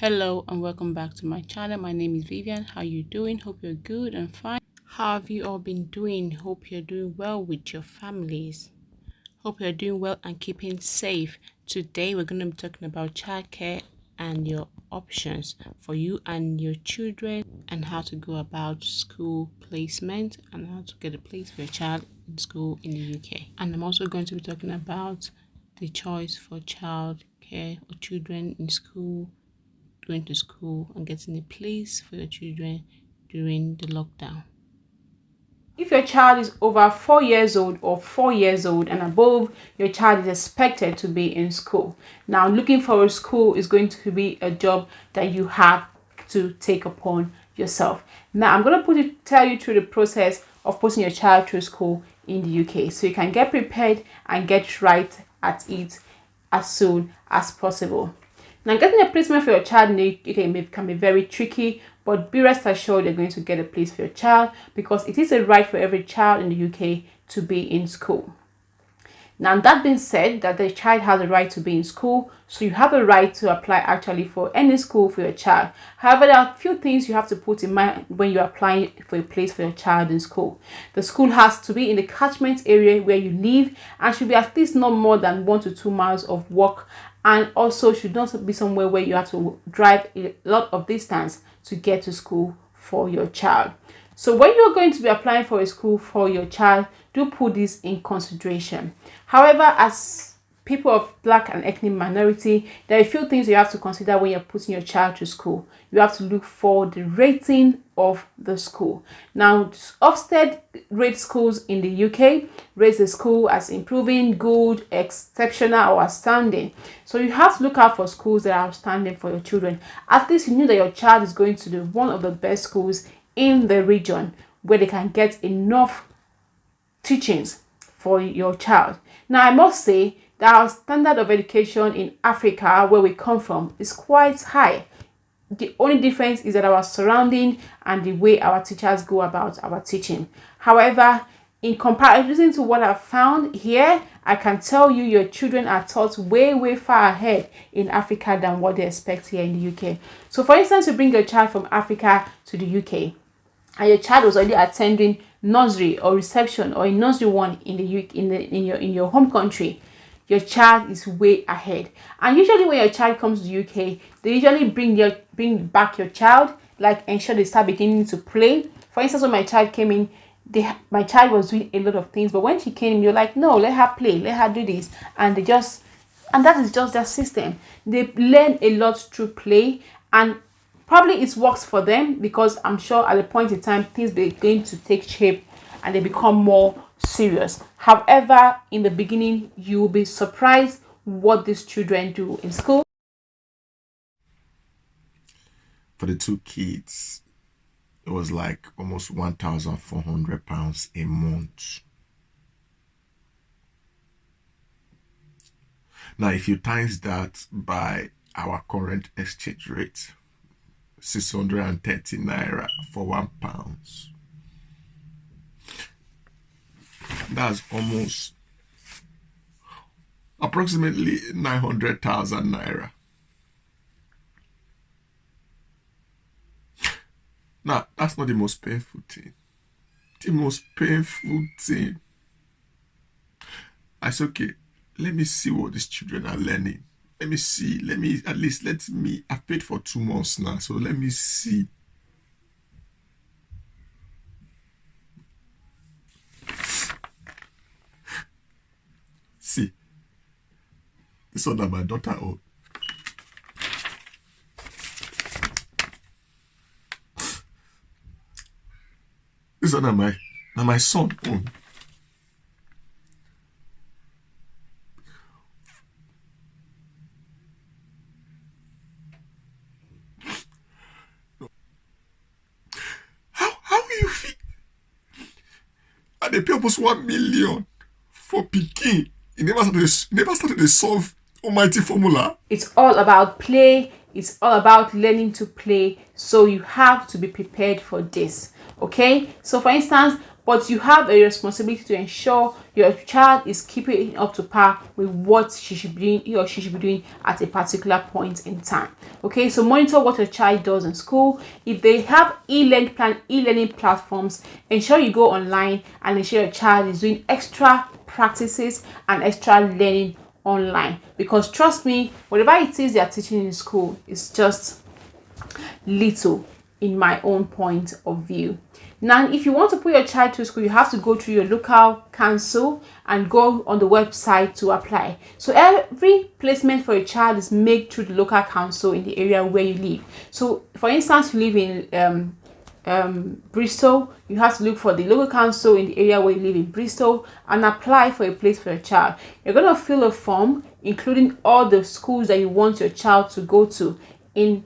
Hello and welcome back to my channel. My name is Vivian. How you doing? Hope you're good and fine. How have you all been doing? Hope you're doing well with your families. Hope you're doing well and keeping safe. Today we're going to be talking about childcare and your options for you and your children, and how to go about school placement and how to get a place for your child in school in the UK. And I'm also going to be talking about the choice for childcare or children in school, going to school and getting a place for your children during the lockdown. If your child is over 4 years old or 4 years old and above, your child is expected to be in school. Now, looking for a school is going to be a job that you have to take upon yourself. Now, I'm going to tell you through the process of putting your child through school in the UK, so you can get prepared and get right at it as soon as possible. Now, getting a placement for your child in the UK can be very tricky, but be rest assured you're going to get a place for your child, because it is a right for every child in the UK to be in school. Now, that being said, that the child has a right to be in school, so you have a right to apply actually for any school for your child. However, there are a few things you have to put in mind when you're applying for a place for your child in school. The school has to be in the catchment area where you live and should be at least not more than 1 to 2 miles of walk, and also should not be somewhere where you have to drive a lot of distance to get to school for your child. So when you're going to be applying for a school for your child, do put this in consideration. However, as people of Black and ethnic minority, there are a few things you have to consider when you're putting your child to school. You have to look for the rating of the school. Now, Ofsted rates schools in the UK, rates the school as improving, good, exceptional, or outstanding. So you have to look out for schools that are outstanding for your children. At least you know that your child is going to one of the best schools in the region where they can get enough teachings for your child. Now, I must say that our standard of education in Africa, where we come from, is quite high. The only difference is that our surrounding and the way our teachers go about our teaching. However, in comparison to what I've found here, I can tell you your children are taught way far ahead in Africa than what they expect here in the UK. So for instance, you bring your child from Africa to the UK and your child was already attending nursery or reception or in nursery 1 in the UK, in your home country, your child is way ahead. And usually when your child comes to the UK, they usually bring back your child, like ensure they start beginning to play. For instance, when my child came in, my child was doing a lot of things, but when she came, you're like, no, let her play, let her do this, and that is just their system. They learn a lot through play, and probably it works for them, because I'm sure at a point in time things begin to take shape and they become more serious. However, in the beginning, you will be surprised what these children do in school. For the 2 kids, it was like almost £1,400 a month. Now, if you times that by our current exchange rate, 630 naira for £1, that's almost approximately 900,000 naira. Now, that's not the most painful thing. The most painful thing, I said, okay, let me see what these children are learning. Let me see, I've paid for 2 months now, so let me see. See, this one that my daughter owned. This one that my son owned. How will you feel? And they pay almost 1 million for Peking. It never started to solve almighty formula. It's all about play. It's all about learning to play. So you have to be prepared for this. Okay, so for instance, but you have a responsibility to ensure your child is keeping up to par with what she should be doing, he or she should be doing at a particular point in time. Okay, so monitor what your child does in school. If they have e-learning platforms, ensure you go online and ensure your child is doing extra practices and extra learning online, because trust me, whatever it is they are teaching in school is just little in my own point of view. Now, if you want to put your child to school, you have to go through your local council and go on the website to apply. So every placement for your child is made through the local council in the area where you live. So for instance, you live in Bristol, you have to look for the local council in the area where you live in Bristol and apply for a place for your child. You're going to fill a form including all the schools that you want your child to go to in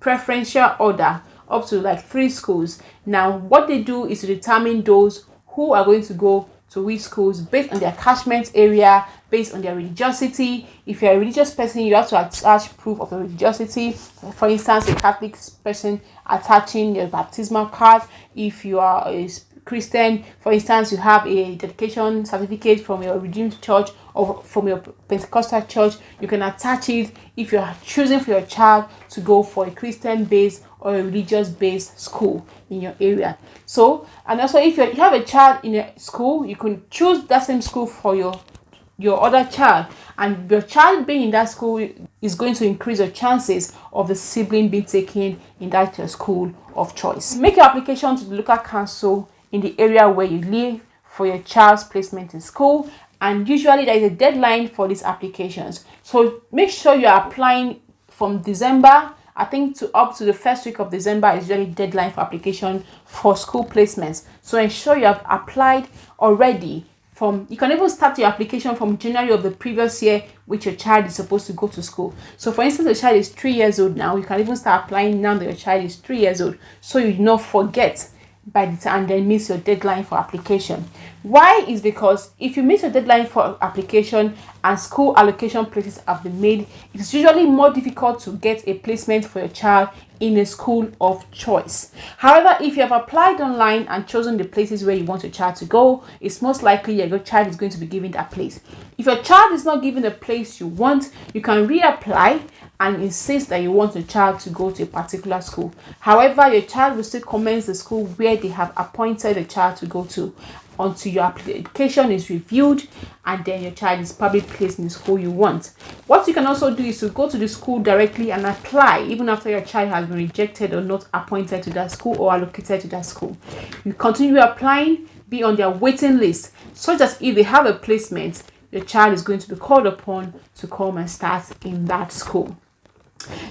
preferential order, up to like 3 schools. Now what they do is to determine those who are going to go to which schools based on their catchment area, based on their religiosity. If you're a religious person, you have to attach proof of your religiosity. For instance, a Catholic person attaching your baptismal card. If you are a Christian, for instance, you have a dedication certificate from your Redeemed Church or from your Pentecostal church, you can attach it if you are choosing for your child to go for a Christian based or a religious based school in your area. So, and also if you have a child in a school, you can choose that same school for your other child, and your child being in that school is going to increase your chances of the sibling being taken in that your school of choice. Make your application to the local council in the area where you live for your child's placement in school, and usually there is a deadline for these applications. So make sure you are applying from December, I think, to up to the first week of December is usually deadline for application for school placements. So ensure you have applied already. You can even start your application from January of the previous year, which your child is supposed to go to school. So for instance, your child is 3 years old now, you can even start applying now that your child is 3 years old, so you do not forget by the time and then miss your deadline for application. Why? Is because if you miss your deadline for application and school allocation places have been made, it's usually more difficult to get a placement for your child in a school of choice. However, if you have applied online and chosen the places where you want your child to go, it's most likely your child is going to be given that place. If your child is not given the place you want, you can reapply and insist that you want your child to go to a particular school. However, your child will still commence the school where they have appointed the child to go to until your application is reviewed, and then your child is probably placed in the school you want. What you can also do is to go to the school directly and apply even after your child has been rejected or not appointed to that school or allocated to that school. You continue applying, be on their waiting list, such as if they have a placement, your child is going to be called upon to come and start in that school.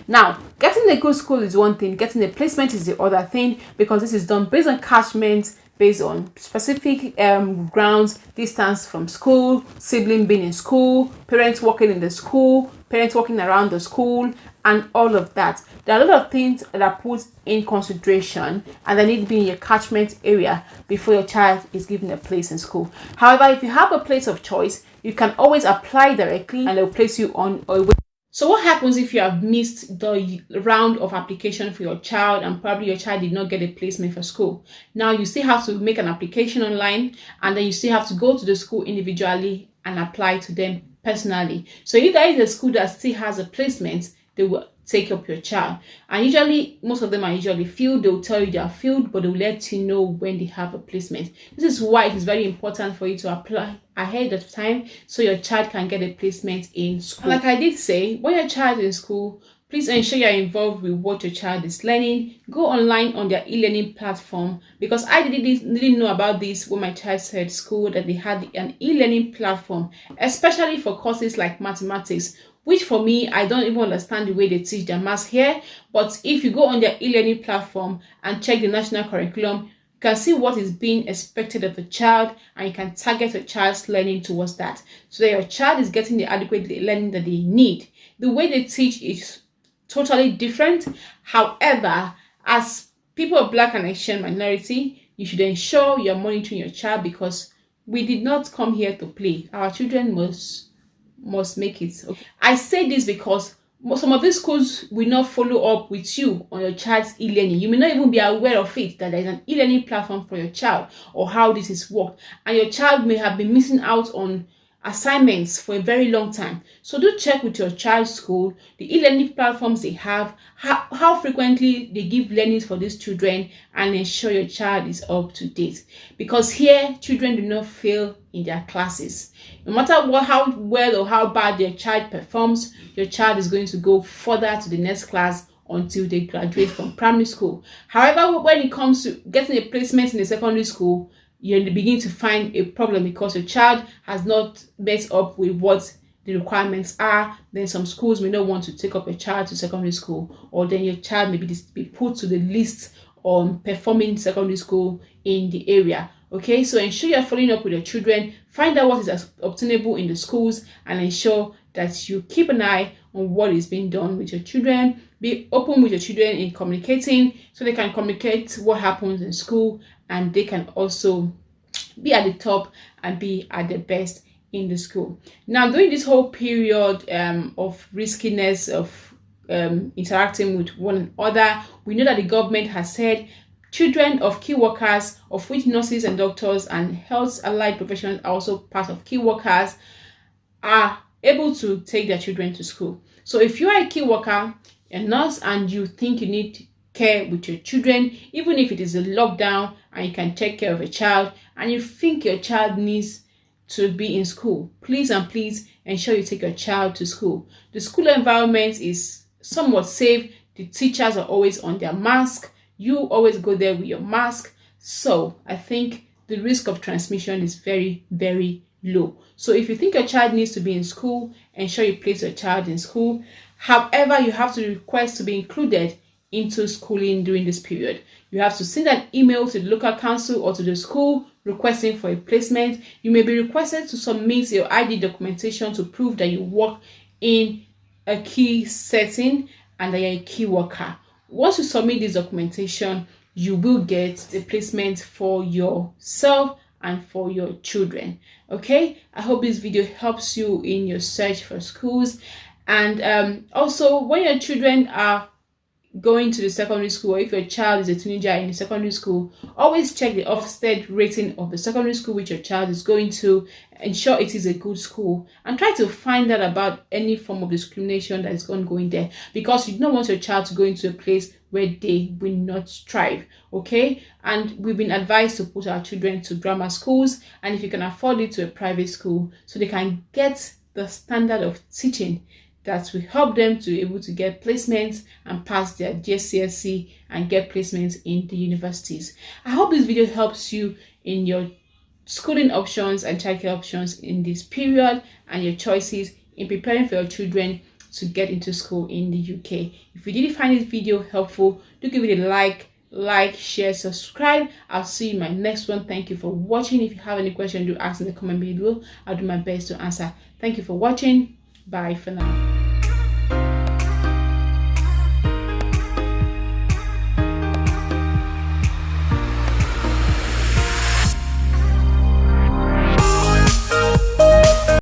Now, getting a good school is one thing, getting a placement is the other thing, because this is done based on catchment, based on specific grounds, distance from school, sibling being in school, parents working in the school, parents working around the school, and all of that. There are a lot of things that are put in consideration and they need to be in your catchment area before your child is given a place in school. However, if you have a place of choice, you can always apply directly and they'll place you on a wait. So what happens if you have missed the round of application for your child and probably your child did not get a placement for school? Now you still have to make an application online, and then you still have to go to the school individually and apply to them personally. So if there is a school that still has a placement, they will take up your child, and usually most of them are usually filled. They will tell you they are filled, but they will let you know when they have a placement. This is why it is very important for you to apply ahead of time so your child can get a placement in school. And like I did say, when your child is in school, please ensure you're involved with what your child is learning. Go online on their e-learning platform, because I didn't know about this when my child started school, that they had an e-learning platform, especially for courses like mathematics, which for me, I don't even understand the way they teach their maths here. But if you go on their e-learning platform and check the national curriculum, you can see what is being expected of the child, and you can target your child's learning towards that, so that your child is getting the adequate learning that they need. The way they teach is totally different. However, as people of Black and Asian minority, you should ensure you're monitoring your child, because we did not come here to play. Our children must make it. Okay. I say this because Some of these schools will not follow up with you on your child's e-learning. You may not even be aware of it, that there is an e-learning platform for your child or how this is worked, and your child may have been missing out on assignments for a very long time. So do check with your child's school, the e-learning platforms they have, how frequently they give learnings for these children, and ensure your child is up to date. Because here, children do not fail in their classes. No matter how well or how bad your child performs, your child is going to go further to the next class until they graduate from primary school. However, when it comes to getting a placement in a secondary school, you begin to find a problem because your child has not met up with what the requirements are. Then some schools may not want to take up a child to secondary school, or then your child may be put to the list on performing secondary school in the area. Okay, so ensure you're following up with your children, find out what is obtainable in the schools, and ensure that you keep an eye on what is being done with your children. Be open with your children in communicating, so they can communicate what happens in school, and they can also be at the top and be at the best in the school. Now, during this whole period of riskiness of interacting with one another, we know that the government has said children of key workers, of which nurses and doctors and health allied professionals are also part of key workers, are able to take their children to school. So if you are a key worker, a nurse, and you think you need care with your children, even if it is a lockdown and you can take care of a child, and you think your child needs to be in school, please ensure you take your child to school. The school environment is somewhat safe. The teachers are always on their mask. You always go there with your mask. So I think the risk of transmission is very, very low. So if you think your child needs to be in school, ensure you place your child in school. However, you have to request to be included into schooling during this period. You have to send an email to the local council or to the school requesting for a placement. You may be requested to submit your ID documentation to prove that you work in a key setting and that you're a key worker. Once you submit this documentation, you will get a placement for yourself and for your children. Okay, I hope this video helps you in your search for schools. And also, when your children are going to the secondary school, or if your child is a teenager in the secondary school, always check the Ofsted rating of the secondary school which your child is going to. Ensure it is a good school, and try to find out about any form of discrimination that is ongoing there, because you don't want your child to go into a place where they will not thrive. Okay, and we've been advised to put our children to grammar schools, and if you can afford it, to a private school, so they can get the standard of teaching that will help them to be able to get placements and pass their GCSE and get placements in the universities. I hope this video helps you in your schooling options and childcare options in this period, and your choices in preparing for your children to get into school in the UK. If you did find this video helpful, do give it a like, share, subscribe. I'll see you in my next one. Thank you for watching. If you have any questions, do ask in the comment below. I'll do my best to answer. Thank you for watching. Bye for now.